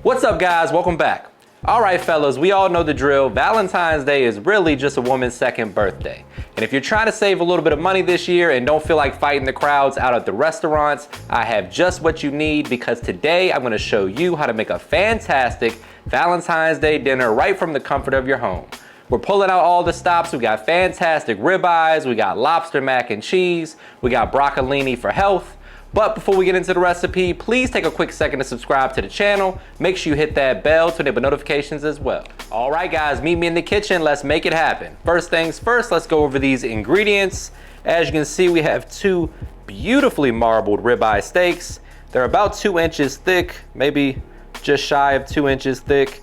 What's up, guys? Welcome back. All right, fellas, we all know the drill. Valentine's Day is really just a woman's second birthday. And if you're trying to save a little bit of money this year and don't feel like fighting the crowds out at the restaurants, I have just what you need, because today I'm gonna show you how to make a fantastic Valentine's Day dinner right from the comfort of your home. We're pulling out all the stops. We got fantastic ribeyes, we got lobster mac and cheese, we got broccolini for health. But before we get into the recipe, please take a quick second to subscribe to the channel. Make sure you hit that bell to enable notifications as well. All right, guys, meet me in the kitchen. Let's make it happen. First things first, let's go over these ingredients. As you can see, we have two beautifully marbled ribeye steaks. They're about 2 inches thick, maybe just shy of 2 inches thick.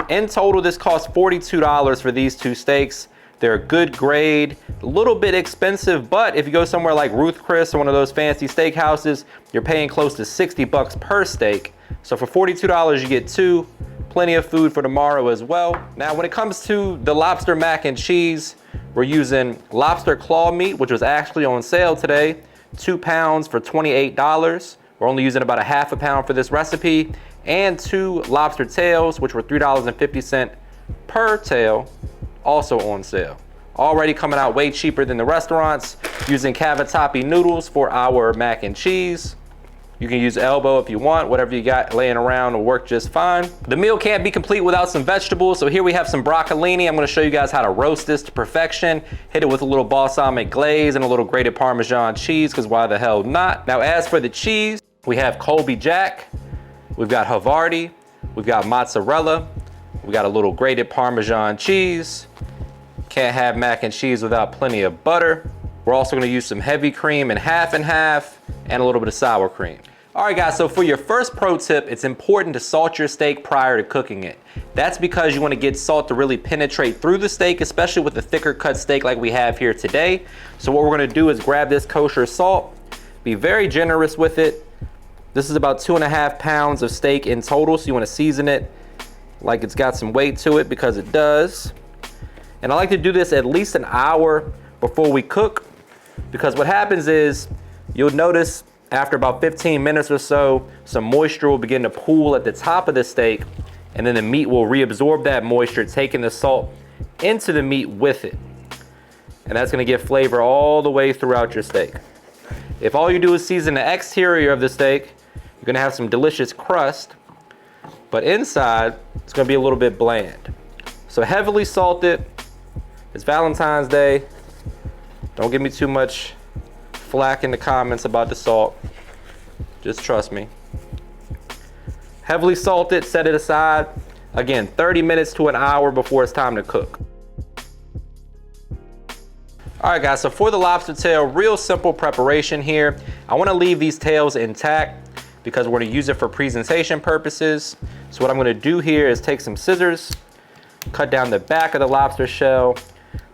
In total, this costs $42 for these two steaks. They're a good grade, a little bit expensive, but if you go somewhere like Ruth Chris or one of those fancy steakhouses, you're paying close to 60 bucks per steak. So for $42, you get two, plenty of food for tomorrow as well. Now, when it comes to the lobster mac and cheese, we're using lobster claw meat, which was actually on sale today, 2 pounds for $28. We're only using about a half a pound for this recipe, and 2 lobster tails, which were $3.50 per tail, also on sale. Already coming out way cheaper than the restaurants. Using cavatappi noodles for our mac and cheese. You can use elbow if you want, whatever you got laying around will work just fine. The meal can't be complete without some vegetables, so here we have some broccolini. I'm gonna show you guys how to roast this to perfection. Hit it with a little balsamic glaze and a little grated Parmesan cheese, because why the hell not? Now, as for the cheese, we have Colby Jack, we've got Havarti, we've got mozzarella, we got a little grated Parmesan cheese. Can't have mac and cheese without plenty of butter. We're also gonna use some heavy cream and half, and a little bit of sour cream. All right, guys, so for your first pro tip, it's important to salt your steak prior to cooking it. That's because you wanna get salt to really penetrate through the steak, especially with a thicker cut steak like we have here today. So what we're gonna do is grab this kosher salt, be very generous with it. This is about 2.5 pounds of steak in total, so you wanna season it like it's got some weight to it, because it does. And I like to do this at least an hour before we cook, because what happens is you'll notice after about 15 minutes or so, some moisture will begin to pool at the top of the steak, and then the meat will reabsorb that moisture, taking the salt into the meat with it. And that's gonna give flavor all the way throughout your steak. If all you do is season the exterior of the steak, you're gonna have some delicious crust, but inside, it's gonna be a little bit bland. So heavily salt it. It's Valentine's Day. Don't give me too much flack in the comments about the salt. Just trust me. Heavily salt it, set it aside. Again, 30 minutes to an hour before it's time to cook. All right, guys, so for the lobster tail, real simple preparation here. I wanna leave these tails intact because we're gonna use it for presentation purposes. So what I'm gonna do here is take some scissors, cut down the back of the lobster shell,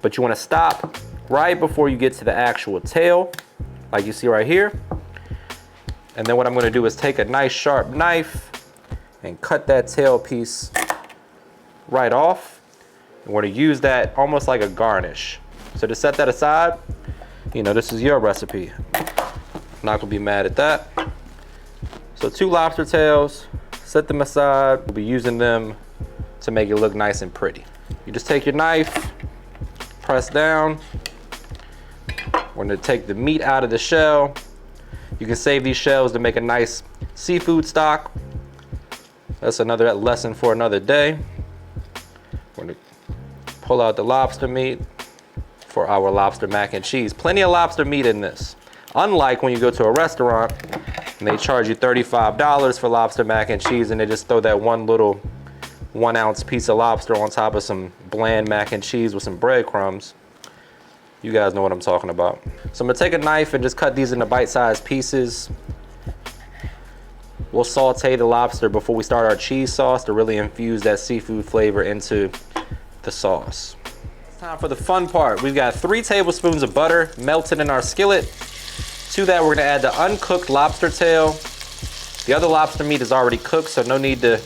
but you wanna stop right before you get to the actual tail, like you see right here. And then what I'm gonna do is take a nice sharp knife and cut that tail piece right off. And we're gonna use that almost like a garnish. So to set that aside, you know, this is your recipe. I'm not gonna be mad at that. So 2 lobster tails, set them aside. We'll be using them to make it look nice and pretty. You just take your knife, press down. We're gonna take the meat out of the shell. You can save these shells to make a nice seafood stock. That's another lesson for another day. We're gonna pull out the lobster meat for our lobster mac and cheese. Plenty of lobster meat in this. Unlike when you go to a restaurant and they charge you $35 for lobster mac and cheese, and they just throw that one little 1 ounce piece of lobster on top of some bland mac and cheese with some breadcrumbs. You guys know what I'm talking about. So I'm gonna take a knife and just cut these into bite-sized pieces. We'll saute the lobster before we start our cheese sauce to really infuse that seafood flavor into the sauce. It's time for the fun part. We've got 3 tablespoons of butter melted in our skillet. To that, we're gonna add the uncooked lobster tail. The other lobster meat is already cooked, so no need to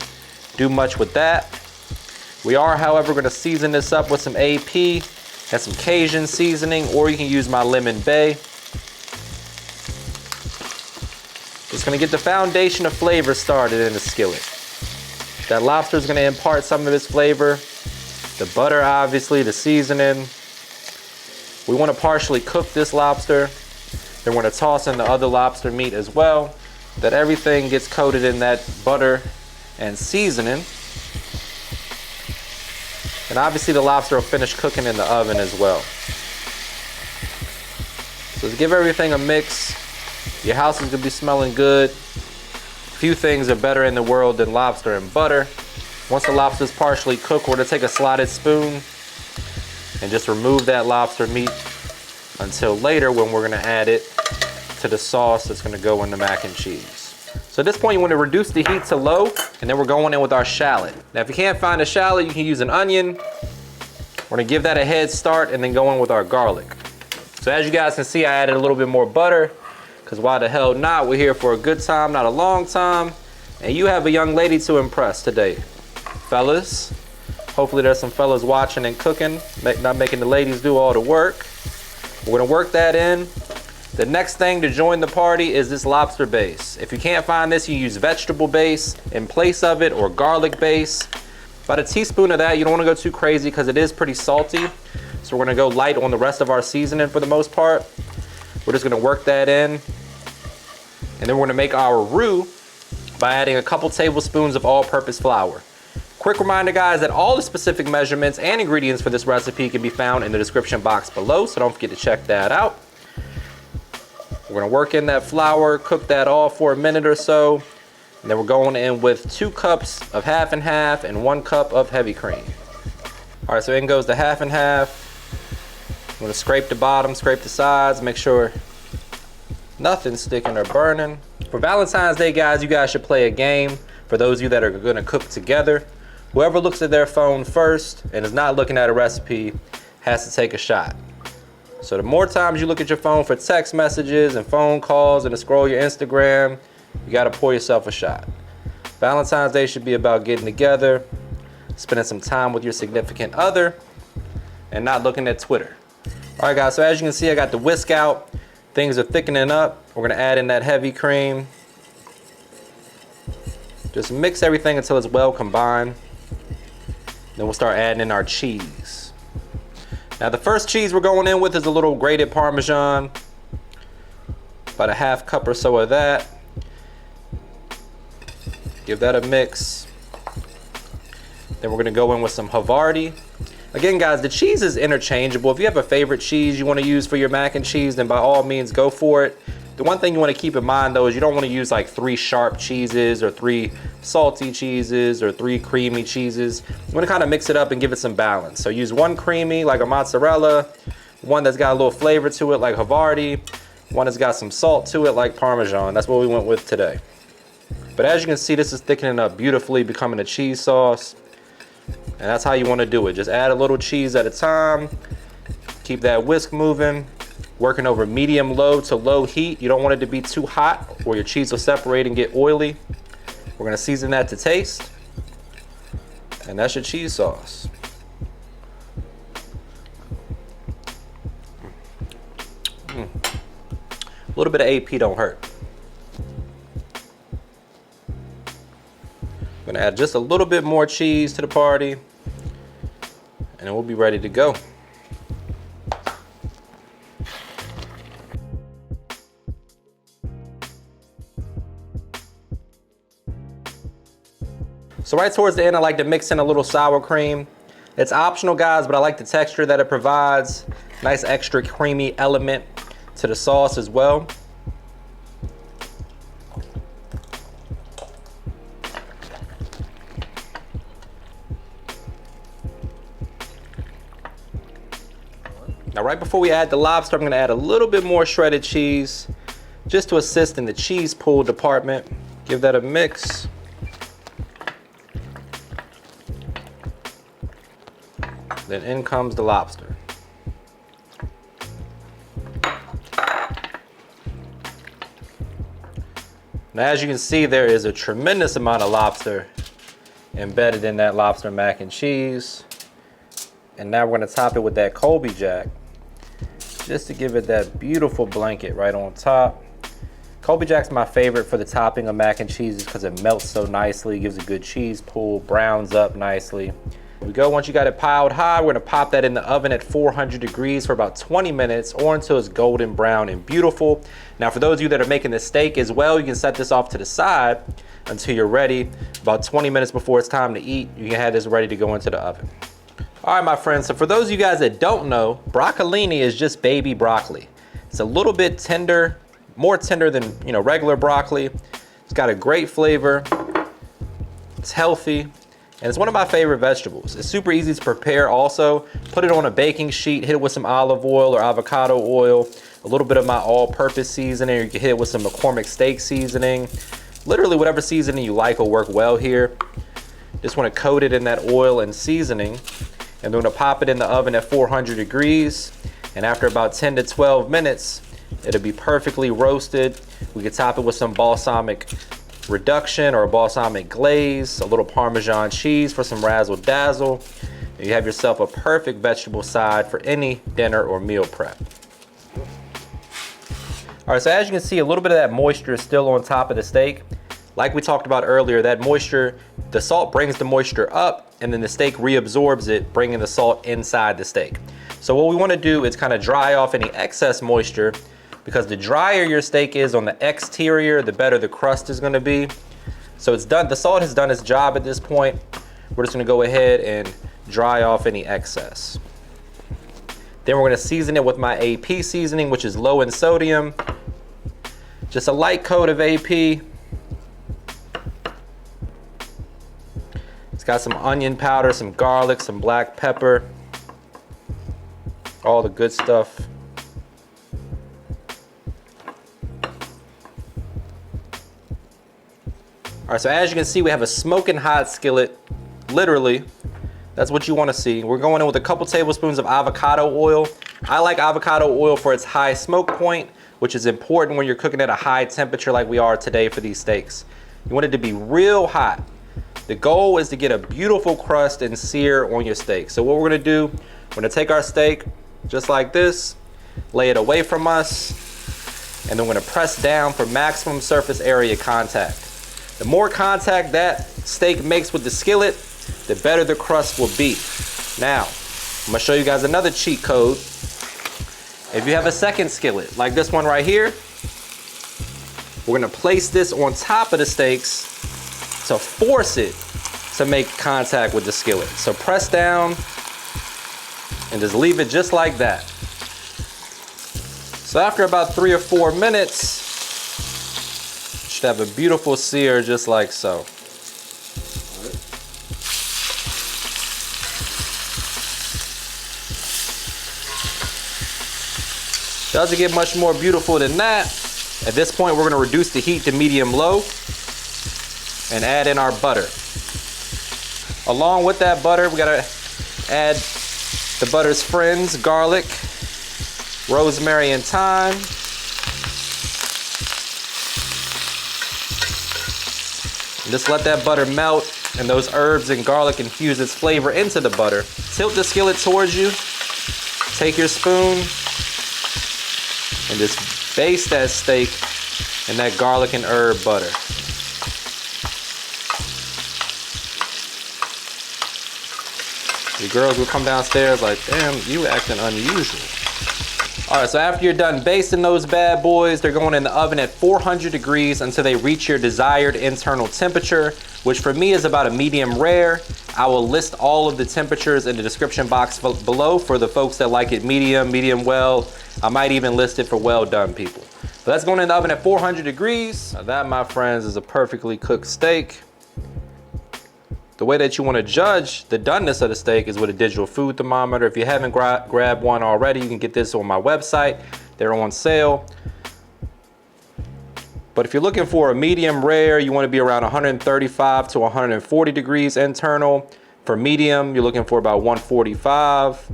do much with that. We are, however, gonna season this up with some AP and some Cajun seasoning, or you can use my lemon bay. Just gonna get the foundation of flavor started in the skillet. That lobster is gonna impart some of its flavor. The butter, obviously, the seasoning. We wanna partially cook this lobster. Then we're gonna toss in the other lobster meat as well. That everything gets coated in that butter and seasoning. And obviously the lobster will finish cooking in the oven as well. So to give everything a mix, your house is gonna be smelling good. Few things are better in the world than lobster and butter. Once the lobster is partially cooked, we're gonna take a slotted spoon and just remove that lobster meat until later when we're gonna add it to the sauce that's gonna go in the mac and cheese. So at this point, you wanna reduce the heat to low, and then we're going in with our shallot. Now, if you can't find a shallot, you can use an onion. We're gonna give that a head start and then go in with our garlic. So as you guys can see, I added a little bit more butter, because why the hell not? We're here for a good time, not a long time. And you have a young lady to impress today. Fellas, hopefully there's some fellas watching and cooking, not making the ladies do all the work. We're gonna work that in. The next thing to join the party is this lobster base. If you can't find this, you use vegetable base in place of it or garlic base. About a teaspoon of that. You don't wanna go too crazy because it is pretty salty. So we're gonna go light on the rest of our seasoning for the most part. We're just gonna work that in. And then we're gonna make our roux by adding a couple tablespoons of all-purpose flour. Quick reminder, guys, that all the specific measurements and ingredients for this recipe can be found in the description box below, so don't forget to check that out. We're gonna work in that flour, cook that all for a minute or so, and then we're going in with 2 cups of half and half and 1 cup of heavy cream. All right, so in goes the half and half. I'm gonna scrape the bottom, scrape the sides, make sure nothing's sticking or burning. For Valentine's Day, guys, you guys should play a game. For those of you that are gonna cook together, whoever looks at their phone first and is not looking at a recipe has to take a shot. So the more times you look at your phone for text messages and phone calls and to scroll your Instagram, you gotta pour yourself a shot. Valentine's Day should be about getting together, spending some time with your significant other, and not looking at Twitter. All right, guys, so as you can see, I got the whisk out. Things are thickening up. We're gonna add in that heavy cream. Just mix everything until it's well combined. Then we'll start adding in our cheese. Now the first cheese we're going in with is a little grated Parmesan. About a half cup or so of that. Give that a mix. Then we're gonna go in with some Havarti. Again, guys, the cheese is interchangeable. If you have a favorite cheese you wanna use for your mac and cheese, then by all means go for it. The one thing you wanna keep in mind though is you don't wanna use like 3 sharp cheeses or 3 salty cheeses or 3 creamy cheeses. You wanna kinda mix it up and give it some balance. So use 1 creamy like a mozzarella, 1 that's got a little flavor to it like Havarti, 1 that's got some salt to it like Parmesan. That's what we went with today. But as you can see, this is thickening up beautifully, becoming a cheese sauce. And that's how you wanna do it. Just add a little cheese at a time. Keep that whisk moving. Working over medium low to low heat. You don't want it to be too hot or your cheese will separate and get oily. We're gonna season that to taste. And that's your cheese sauce. A little bit of AP don't hurt. I'm gonna add just a little bit more cheese to the party and then we'll be ready to go. So right towards the end, I like to mix in a little sour cream. It's optional, guys, but I like the texture that it provides. Nice extra creamy element to the sauce as well. Now right before we add the lobster, I'm gonna add a little bit more shredded cheese just to assist in the cheese pool department. Give that a mix. Then in comes the lobster. Now as you can see, there is a tremendous amount of lobster embedded in that lobster mac and cheese. And now we're gonna top it with that Colby Jack, just to give it that beautiful blanket right on top. Colby Jack's my favorite for the topping of mac and cheese because it melts so nicely, gives a good cheese pull, browns up nicely. Here we go. Once you got it piled high, we're gonna pop that in the oven at 400 degrees for about 20 minutes or until it's golden brown and beautiful. Now for those of you that are making the steak as well, you can set this off to the side until you're ready. About 20 minutes before it's time to eat, you can have this ready to go into the oven. All right, my friends, so for those of you guys that don't know, broccolini is just baby broccoli. It's a little bit tender, more tender than regular broccoli. It's got a great flavor, it's healthy, and it's one of my favorite vegetables. It's super easy to prepare also. Put it on a baking sheet, hit it with some olive oil or avocado oil, a little bit of my all-purpose seasoning, or you can hit it with some McCormick steak seasoning. Literally whatever seasoning you like will work well here. Just want to coat it in that oil and seasoning, and then pop it in the oven at 400 degrees. And after about 10 to 12 minutes, it'll be perfectly roasted. We can top it with some balsamic reduction or a balsamic glaze, a little Parmesan cheese for some razzle dazzle. And you have yourself a perfect vegetable side for any dinner or meal prep. All right, so as you can see, a little bit of that moisture is still on top of the steak. Like we talked about earlier, that moisture, the salt brings the moisture up and then the steak reabsorbs it, bringing the salt inside the steak. So what we want to do is kind of dry off any excess moisture, because the drier your steak is on the exterior, the better the crust is going to be. So it's done. The salt has done its job at this point. We're just going to go ahead and dry off any excess. Then we're going to season it with my AP seasoning, which is low in sodium. Just a light coat of AP. It's got some onion powder, some garlic, some black pepper, all the good stuff. All right, so as you can see, we have a smoking hot skillet. Literally, that's what you want to see. We're going in with a couple tablespoons of avocado oil. I like avocado oil for its high smoke point, which is important when you're cooking at a high temperature like we are today for these steaks. You want it to be real hot. The goal is to get a beautiful crust and sear on your steak. So what we're gonna do, we're gonna take our steak just like this, lay it away from us, and then we're gonna press down for maximum surface area contact. The more contact that steak makes with the skillet, the better the crust will be. Now, I'm gonna show you guys another cheat code. If you have a second skillet, like this one right here, we're gonna place this on top of the steaks to force it to make contact with the skillet. So press down and just leave it just like that. So after about 3 or 4 minutes, you should have a beautiful sear just like so. Doesn't get much more beautiful than that. At this point, we're gonna reduce the heat to medium-low and add in our butter. Along with that butter, we gotta add the butter's friends, garlic, rosemary, and thyme. And just let that butter melt and those herbs and garlic infuse its flavor into the butter. Tilt the skillet towards you, take your spoon, and just baste that steak in that garlic and herb butter. The girls will come downstairs like, damn, you acting unusual. All right, so after you're done basting those bad boys, they're going in the oven at 400 degrees until they reach your desired internal temperature, which for me is about a medium rare. I will list all of the temperatures in the description box below for the folks that like it medium, medium well. I might even list it for well done people. But that's going in the oven at 400 degrees. Now that, my friends, is a perfectly cooked steak. The way that you want to judge the doneness of the steak is with a digital food thermometer. If you haven't grabbed one already, you can get this on my website. They're on sale. But if you're looking for a medium rare, you want to be around 135 to 140 degrees internal. For medium, you're looking for about 145.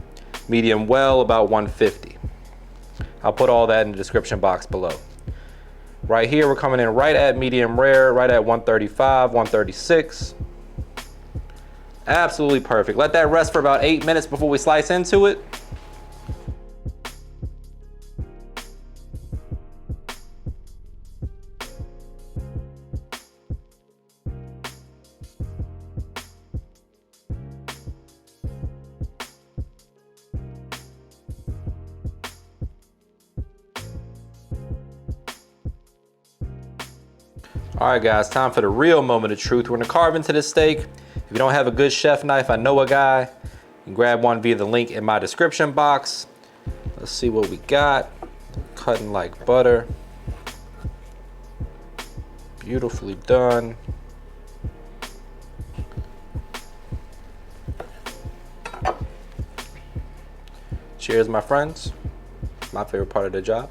Medium well, about 150. I'll put all that in the description box below. Right here, we're coming in right at medium rare, right at 135, 136. Absolutely perfect. Let that rest for about 8 minutes before we slice into it. All right, guys, time for the real moment of truth. We're gonna carve into this steak. If you don't have a good chef knife, I know a guy. You can grab one via the link in my description box. Let's see what we got. Cutting like butter. Beautifully done. Cheers, my friends. My favorite part of the job.